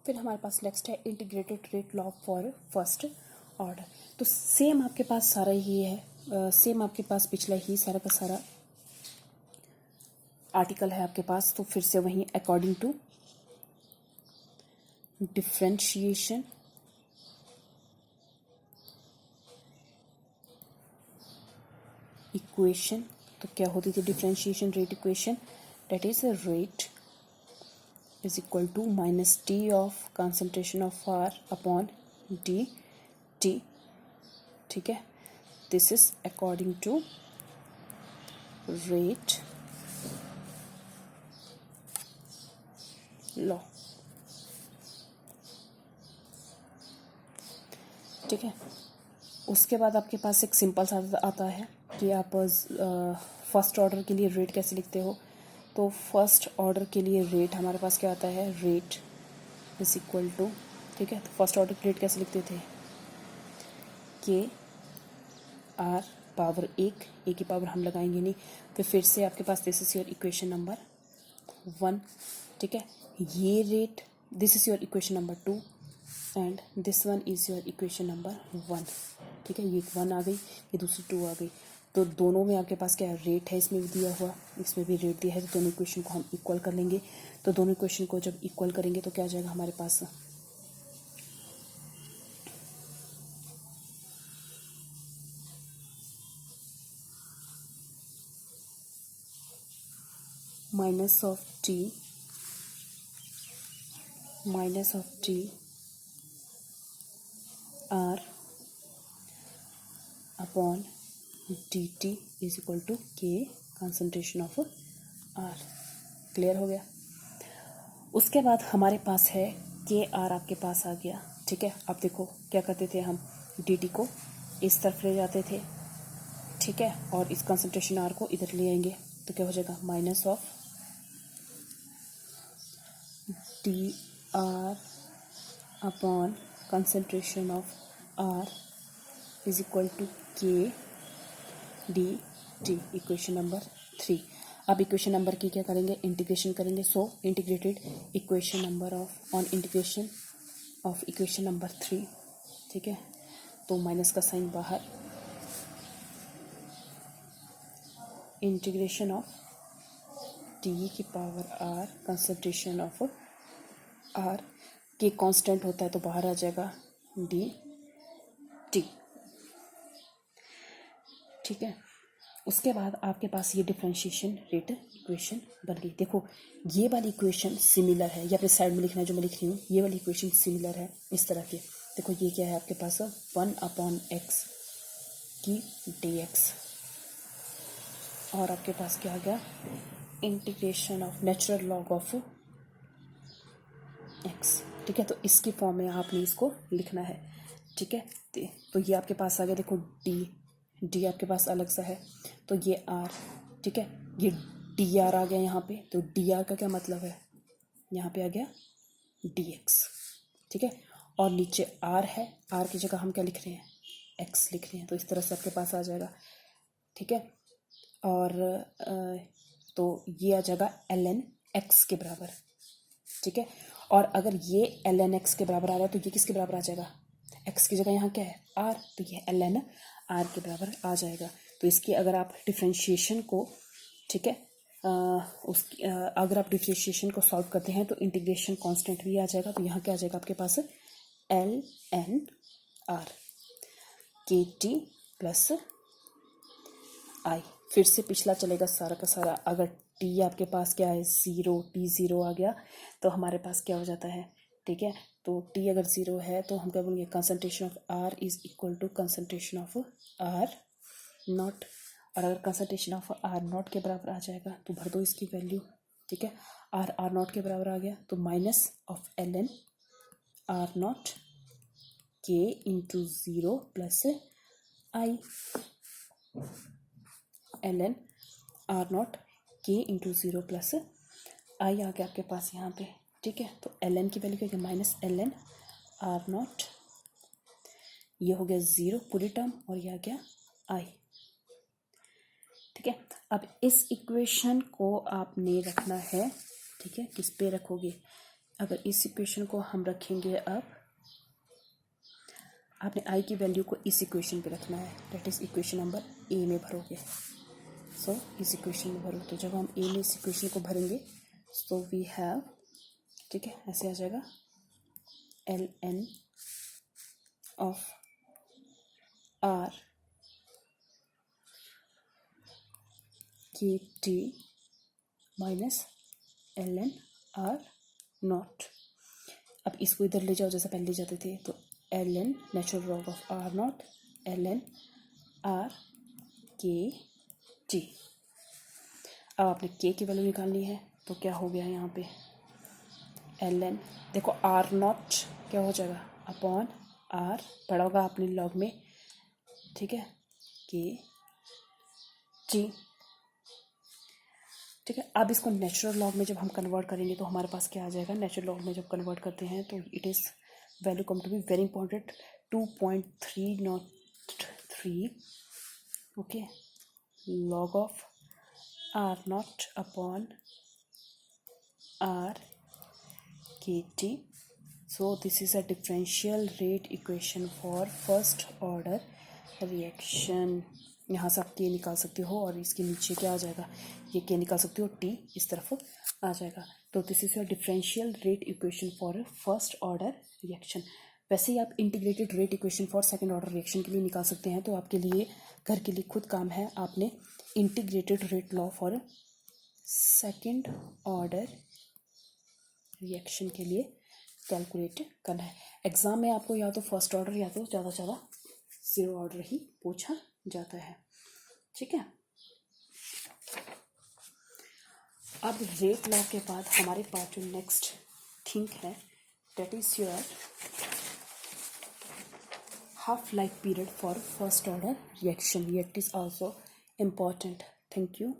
फिर हमारे पास नेक्स्ट है integrated rate law for first order. तो सेम आपके पास सारा ही है, सेम आपके पास पिछला ही सारा का सारा आर्टिकल है आपके पास। तो फिर से वहीं अकॉर्डिंग टू डिफरेंशिएशन इक्वेशन, तो क्या होती थी differentiation rate equation, that is rate is equal to minus d of concentration of R upon D t. ठीक है, this is according to rate law. ठीक है, उसके बाद आपके पास एक सिंपल सा आता है कि आप फर्स्ट ऑर्डर के लिए रेट कैसे लिखते हो। तो फर्स्ट ऑर्डर के लिए रेट हमारे पास क्या आता है, रेट इज इक्वल टू, ठीक है, तो फर्स्ट ऑर्डर रेट कैसे लिखते थे, के आर पावर एक, ए की पावर हम लगाएंगे नहीं। फिर से आपके पास this is your equation number 1। ठीक है, ये rate, this is your equation number 2 and this one is your equation number 1। ठीक है, ये 1 आ गई, ये दूसरी 2 आ गई। तो दोनों में आपके पास क्या है, रेट है, इसमें भी दिया हुआ, इसमें भी रेट दिया है। तो दोनों इक्वेशन को हम इक्वल कर लेंगे। तो दोनों इक्वेशन को जब इक्वल करेंगे तो क्या आ जाएगा हमारे पास, minus of T R upon D T is equal to K concentration of R. Clear हो गया। उसके बाद हमारे पास है के आर आपके पास आ गया। ठीक है, अब देखो क्या करते थे हम, डी टी को इस तरफ ले जाते थे, ठीक है, और इस कंसंट्रेशन आर को इधर ले आएंगे। तो क्या हो जाएगा, minus of D R upon concentration of R is equal to K D T, equation number 3। अब इक्वेशन नंबर की क्या करेंगे, इंटीग्रेशन करेंगे। So integrated equation number of on integration of equation number 3। ठीक है, तो माइनस का साइन बाहर, इंटीग्रेशन ऑफ टी की power R, concentration of R, K constant होता है तो बाहर आ जाएगा डी टी। ठीक है, उसके बाद आपके पास ये डिफरेंशिएशन रेट इक्वेशन बन गई। देखो ये वाली इक्वेशन सिमिलर है, ये अपने साइड में लिखना है जो मैं लिख रही हूँ, ये वाली इक्वेशन सिमिलर है इस तरह की। देखो ये क्या है आपके पास, 1/x की dx, और आपके पास क्या आ गया, integration of natural log of x। ठीक है, तो इसकी फॉर्म में आपने इसको लिखना है। ठीक है, तो ये आपके पास आ गया। देखो डी आपके पास अलग सा है, तो ये आर, ठीक है, ये डी आर आ गया यहाँ पे। तो डी आर का क्या मतलब है, यहाँ पे आ गया डी एक्स। ठीक है, और नीचे आर है, आर की जगह हम क्या लिख रहे हैं, एक्स लिख रहे हैं। तो इस तरह से आपके पास आ जाएगा। ठीक है, और तो ये आ जाएगा एल एन एक्स के बराबर। ठीक है, और अगर ये एल एन एक्स के बराबर आ रहा है तो ये किसके बराबर आ जाएगा, एक्स की जगह यहाँ क्या है, आर, तो ये एल एन आर के बराबर आ जाएगा। तो इसकी अगर आप डिफ्रेंशिएशन को, ठीक है, उसकी अगर आप डिफ्रेंशिएशन को सॉल्व करते हैं तो इंटीग्रेशन कांस्टेंट भी आ जाएगा। तो यहाँ क्या आ जाएगा आपके पास, L N R K T plus आई। फिर से पिछला चलेगा सारा का सारा। अगर टी आपके पास क्या है, ज़ीरो, टी ज़ीरो आ गया तो हमारे पास क्या हो जाता है। ठीक है, तो टी अगर ज़ीरो है तो हम क्या बोलेंगे, concentration of R is equal to concentration of R naught. और अगर कंसंट्रेशन ऑफ आर नॉट के बराबर आ जाएगा तो भर दो इसकी वैल्यू। ठीक है, आर नॉट के बराबर आ गया तो minus of L N R naught K into zero plus I, L N R naught K into zero plus I आ गया आपके पास यहाँ पे। ठीक है, तो एल एन की वैल्यू क्या है, minus L N R naught, ये हो गया ज़ीरो पूरी टर्म, और यह आ गया आई। ठीक है, अब इस इक्वेशन को आपने रखना है, ठीक है, किस पे रखोगे, अगर इस इक्वेशन को हम रखेंगे, अब आपने आई की वैल्यू को इस इक्वेशन पे रखना है, that is equation number A में भरोगे। सो इस इक्वेशन में भरो, तो जब हम ए में इस इक्वेशन को भरेंगे सो वी हैव, ठीक है, ऐसे आ जाएगा L N of R K T minus L N R naught. अब इसको इधर ले जाओ जैसा पहले ले जाते थे, तो L N natural log of R naught L N R K T. अब आपने के की वैल्यू निकालनी है, तो क्या हो गया यहाँ पे एल एन, देखो आर नॉट क्या हो जाएगा अपॉन आर, पढ़ा होगा आपने लॉग में, ठीक है, के टी, ठीक है। अब इसको नेचुरल लॉग में जब हम कन्वर्ट करेंगे तो हमारे पास क्या आ जाएगा, नेचुरल लॉग में जब कन्वर्ट करते हैं तो it is value come to be very important 2.303, okay, log of R naught upon R K T. So this is a differential rate equation for first order reaction. यहाँ से आप के निकाल सकते हो और इसके नीचे क्या आ जाएगा, ये के निकाल सकते हो, टी इस तरफ आ जाएगा। तो this is a differential rate equation for first order reaction. वैसे ही आप integrated rate equation for second order reaction के लिए निकाल सकते हैं। तो आपके लिए घर के लिए खुद काम है, आपने integrated rate law for second order reaction के लिए कैलकुलेट करना है। एग्ज़ाम में आपको या तो फर्स्ट ऑर्डर या तो ज़्यादा से ज़्यादा जीरो ऑर्डर ही पूछा जाता है, ठीक है। अब रेट लॉ के बाद हमारे पास जो नेक्स्ट थिंग है that is your half life period for first order reaction. It is also important. Thank you.